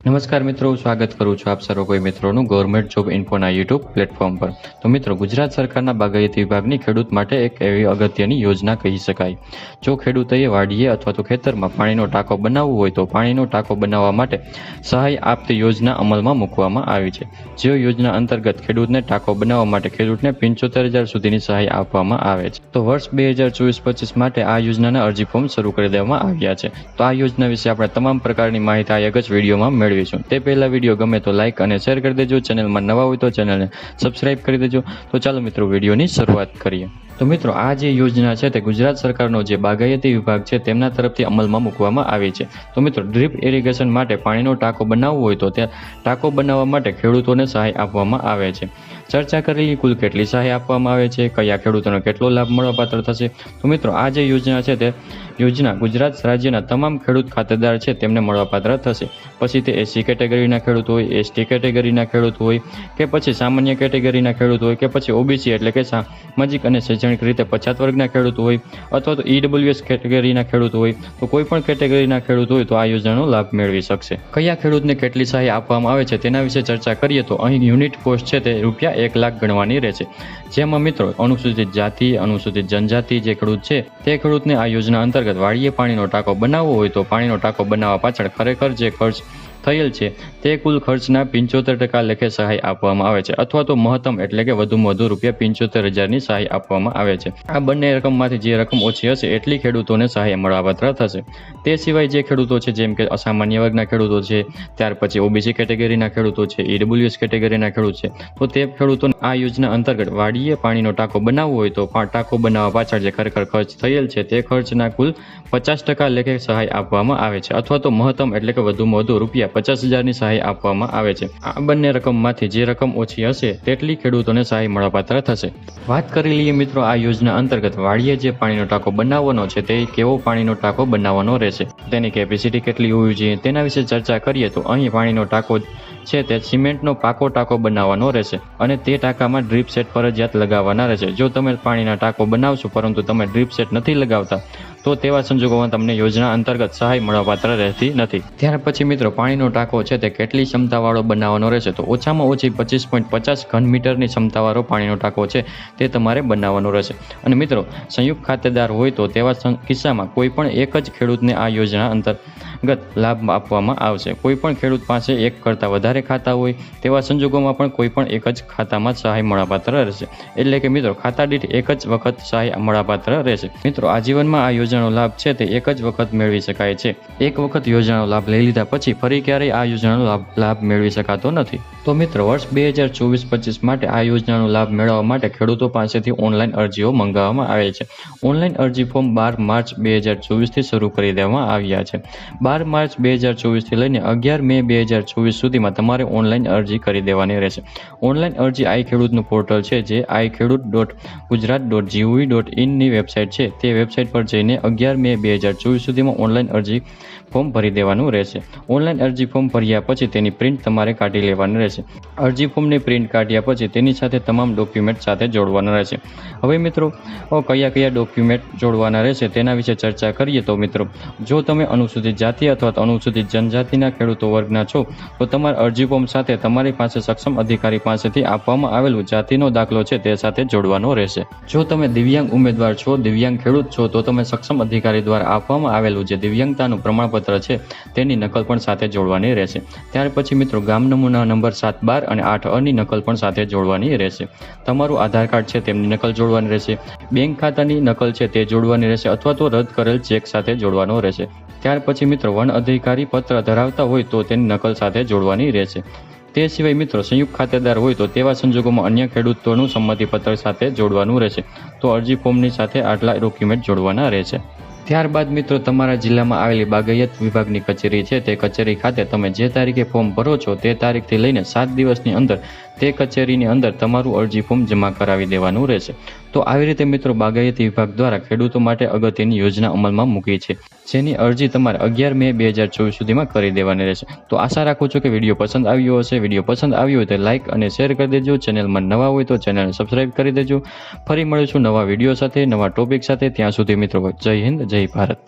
નમસ્કાર મિત્રો, સ્વાગત કરું છું આપ સર્વ કોઈ મિત્રોનું ગવર્મેન્ટ જોબ ઇન્ફોના યુટ્યુબ પ્લેટફોર્મ પર। તો મિત્રો, ગુજરાત સરકારના બાગાયતી વિભાગની ખેડૂત માટે એક એવી અગત્યની યોજના કહી શકાય। જો ખેડૂતોએ વાડીએ અથવા તો ખેતરમાં પાણીનો ટાંકો બનાવવો હોય તો પાણીનો ટાંકો બનાવવા માટે સહાય આપતી યોજના અમલમાં મૂકવામાં આવી છે। જે યોજના અંતર્ગત ખેડૂતને ટાંકો બનાવવા માટે ખેડૂતને 75,000 સુધીની સહાય આપવામાં આવે છે। તો વર્ષ 2024-25 માટે આ યોજનાના અરજી ફોર્મ શરૂ કરી દેવામાં આવ્યા છે। તો આ યોજના વિશે આપણે તમામ પ્રકારની માહિતી આ એક જ વિડીયોમાં મેળવીશું। તે પહેલા વિડીયો ગમે તો લાઇક અને શેર કરી દેજો। ચેનલમાં નવા હોય તો ચેનલને સબસ્ક્રાઇબ કરી દેજો। તો ચાલો મિત્રો, વિડીયોની શરૂઆત કરીએ। તો મિત્રો, આ જે યોજના છે તે ગુજરાત સરકારનો જે બાગાયતી વિભાગ છે તેમના તરફથી અમલમાં મૂકવામાં આવી છે। તો મિત્રો, ડ્રીપ ઇરિગેશન માટે પાણીનો ટાંકો બનાવવો હોય તો ત્યાં ટાંકો બનાવવા માટે ખેડૂતોને સહાય આપવામાં આવે છે। ચર્ચા કરેલી કુલ કેટલી સહાય આપવામાં આવે છે, કયા ખેડૂતોને કેટલો લાભ મળવાપાત્ર થશે? તો મિત્રો, આ જે યોજના છે તે યોજના ગુજરાત રાજ્યના તમામ ખેડૂત ખાતેદાર છે તેમને મળવાપાત્ર થશે। પછી તે એસસી કેટેગરીના ખેડૂત હોય, એસટી કેટેગરીના ખેડૂત હોય કે પછી સામાન્ય કેટેગરીના ખેડૂત હોય કે પછી ઓબીસી એટલે કે સામાજિક અને શૈક્ષણિક રીતે પછાત વર્ગના ખેડૂત હોય અથવા તો ઈડબ્લ્યુએસ કેટેગરીના ખેડૂત હોય, તો કોઈ પણ કેટેગરીના ખેડૂત હોય તો આ યોજનાનો લાભ મેળવી શકશે। કયા ખેડૂતને કેટલી સહાય આપવામાં આવે છે તેના વિશે ચર્ચા કરીએ તો અહીં યુનિટ કોસ્ટ છે તે રૂપિયા 1 લાખ ગણવાની રહેશે। જેમાં મિત્રો, અનુસૂચિત જાતિ, અનુસૂચિત જનજાતિ જે ખેડૂત છે તે ખેડૂતને આ યોજના અંતર્ગત વાડીએ પાણીનો ટાંકો બનાવવો હોય તો પાણીનો ટાંકો બનાવવા પાછળ ખરેખર જે ખર્ચ થયેલ છે તે કુલ ખર્ચના 75% લેખે સહાય આપવામાં આવે છે, અથવા તો મહત્તમ એટલે કે વધુમાં વધુ રૂપિયા 75,000ની સહાય આપવામાં આવે છે। આ બંને રકમમાંથી જે રકમ ઓછી હશે એટલી ખેડૂતોને સહાય મળવાપાત્ર થશે। તે સિવાય જે ખેડૂતો છે જેમ કે અસામાન્ય વર્ગના ખેડૂતો છે, ત્યાર પછી ઓબીસી કેટેગરીના ખેડૂતો છે, ઈડબ્લ્યુએસ કેટેગરીના ખેડૂત છે, તો તે ખેડૂતોને આ યોજના અંતર્ગત વાડીએ પાણીનો ટાંકો બનાવવો હોય તો ટાંકો બનાવવા પાછળ જે ખરેખર ખર્ચ થયેલ છે તે ખર્ચના કુલ 50% લેખે સહાય આપવામાં આવે છે, અથવા તો મહત્તમ એટલે કે વધુમાં વધુ રૂપિયા 50,000ની સહાય આપવામાં આવે છે। આ બંને રકમમાંથી જે રકમ ઓછી હશે તેટલી ખેડૂતોને સહાય મળવાપાત્ર થશે। વાત કરી લઈએ મિત્રો, આ યોજના અંતર્ગત વાડીએ જે પાણીનો ટાંકો બનાવવાનો છે તે કેવો પાણીનો ટાંકો બનાવવાનો રહેશે, તેની કેપેસિટી કેટલી હોવી જોઈએ તેના વિશે ચર્ચા કરીએ તો અહીં પાણીનો ટાંકો છે તે સિમેન્ટનો પાકો ટાંકો બનાવવાનો રહેશે અને તે ટાંકામાં ડ્રીપ સેટ ફરજિયાત લગાવવાના રહેશે। જો તમે પાણીના ટાંકો બનાવશો પરંતુ તમે ડ્રીપ સેટ નથી લગાવતા તો તેવા સંજોગોમાં તમને યોજના અંતર્ગત સહાય મળવાપાત્ર રહેતી નથી। ત્યાર પછી મિત્રો, પાણીનો ટાંકો છે તે કેટલી ક્ષમતાવાળો બનાવવાનો રહેશે? તો ઓછામાં ઓછી 25.50 ઘન મીટરની ક્ષમતાવાળો પાણીનો ટાંકો છે તે તમારે બનાવવાનો રહેશે। અને મિત્રો, સંયુક્ત ખાતેદાર હોય તો તેવા કિસ્સામાં કોઈ પણ એક જ ખેડૂતને આ યોજના અંતર્ગત લાભ આપવામાં આવશે। કોઈ પણ ખેડૂત પાસે એક કરતાં વધારે ખાતા હોય તેવા સંજોગોમાં પણ કોઈ પણ એક જ ખાતામાં સહાય મળવાપાત્ર રહેશે। એટલે કે મિત્રો, ખાતા દીઠ એક જ વખત સહાય મળવાપાત્ર રહેશે। મિત્રો, આજીવનમાં આ યોજનાનો લાભ છે તે એક જ વખત મેળવી શકાય છે। એક વખત યોજનાનો લાભ લઈ લીધા પછી ફરી ક્યારેય આ યોજનાનો લાભ મેળવી શકાતો નથી। તો મિત્રો, વર્ષ 2024-25 માટે આ યોજનાનો લાભ મેળવવા માટે ખેડૂતો પાસેથી ઓનલાઈન અરજીઓ મંગાવવામાં આવે છે। ઓનલાઈન અરજી ફોર્મ 12 માર્ચ 2024થી શરૂ કરી દેવામાં આવ્યા છે। 12 માર્ચ 2024થી લઈને 11 મે 2024 સુધીમાં તમારે ઓનલાઈન અરજી કરી દેવાની રહેશે। ઓનલાઈન અરજી આઈ ખેડૂતનું પોર્ટલ છે જે iKhedoot.gujarat.gov.in ની વેબસાઇટ છે તે વેબસાઇટ પર જઈને 11 મે 2024 સુધીમાં ઓનલાઈન અરજી ફોર્મ ભરી દેવાનું રહેશે। ઓનલાઈન અરજી ફોર્મ ભર્યા પછી તેની પ્રિન્ટ તમારે કાઢી લેવાની રહેશે। અરજી ફોર્મની પ્રિન્ટ કાઢ્યા પછી તેની સાથે તમામ ડોક્યુમેન્ટ સાથે જોડવાના રહેશે। હવે મિત્રો, કયા કયા ડોક્યુમેન્ટ જોડવાના રહેશે તેના વિશે ચર્ચા કરીએ તો મિત્રો, જો તમે અનુસૂચિત જાતિ અથવા તો અનુસૂચિત જનજાતિના ખેડૂતો વર્ગના છો તો તમારા અરજી ફોર્મ સાથે તમારી પાસે સક્ષમ અધિકારી પાસેથી આપવામાં આવેલું જાતિનો દાખલો છે તે સાથે જોડવાનો રહેશે। જો તમે દિવ્યાંગ ઉમેદવાર છો, દિવ્યાંગ ખેડૂત છો, તો તમે સક્ષમ અધિકારી દ્વારા આપવામાં આવેલું જે દિવ્યાંગતાનું પ્રમાણપત્ર છે તેની નકલ પણ સાથે જોડવાની રહેશે। ત્યાર પછી મિત્રો, ગામ નમૂના નંબર 7, 12 અને 8 ની નકલ પણ સાથે જોડવાની રહેશે। તમારું આધાર કાર્ડ છે તેમની નકલ જોડવાની રહેશે। બેંક ખાતાની નકલ છે તે જોડવાની રહેશે અથવા તો રદ કરેલ ચેક સાથે જોડવાનો રહેશે। ત્યાર પછી મિત્રો, વન અધિકારી પત્ર ધરાવતા હોય તો તેની નકલ સાથે જોડવાની રહેશે। તે સિવાય મિત્રો, સંયુક્ત ખાતેદાર હોય તો તેવા સંજોગોમાં અન્ય ખેડૂતોનું સંમતિપત્ર સાથે જોડવાનું રહેશે। તો અરજી ફોર્મની સાથે આટલા ડોક્યુમેન્ટ જોડવાના રહેશે। ત્યારબાદ મિત્રો, તમારા જિલ્લામાં આવેલી બાગાયત વિભાગની કચેરી છે તે કચેરી ખાતે તમે જે તારીખે ફોર્મ ભરો છો તે તારીખથી લઈને 7 દિવસની અંદર તે કચેરીની અંદર તમારું અરજી ફોર્મ જમા કરાવી દેવાનું રહેશે। તો આવી રીતે મિત્રો, બાગાયતી વિભાગ દ્વારા ખેડૂતો માટે અગત્યની યોજના અમલમાં મૂકી છે, જેની અરજી તમારે 11 મે 2024 સુધીમાં કરી દેવાની રહેશે। તો આશા રાખું છું કે વિડીયો પસંદ આવ્યો હશે। વિડીયો પસંદ આવ્યો હોય તો લાઇક અને શેર કરી દેજો। ચેનલમાં નવા હોય તો ચેનલને સબસ્ક્રાઇબ કરી દેજો। ફરી મળીશું નવા વિડીયો સાથે, નવા ટોપિક સાથે। ત્યાં સુધી મિત્રો, જય હિન્દ, જય ભારત।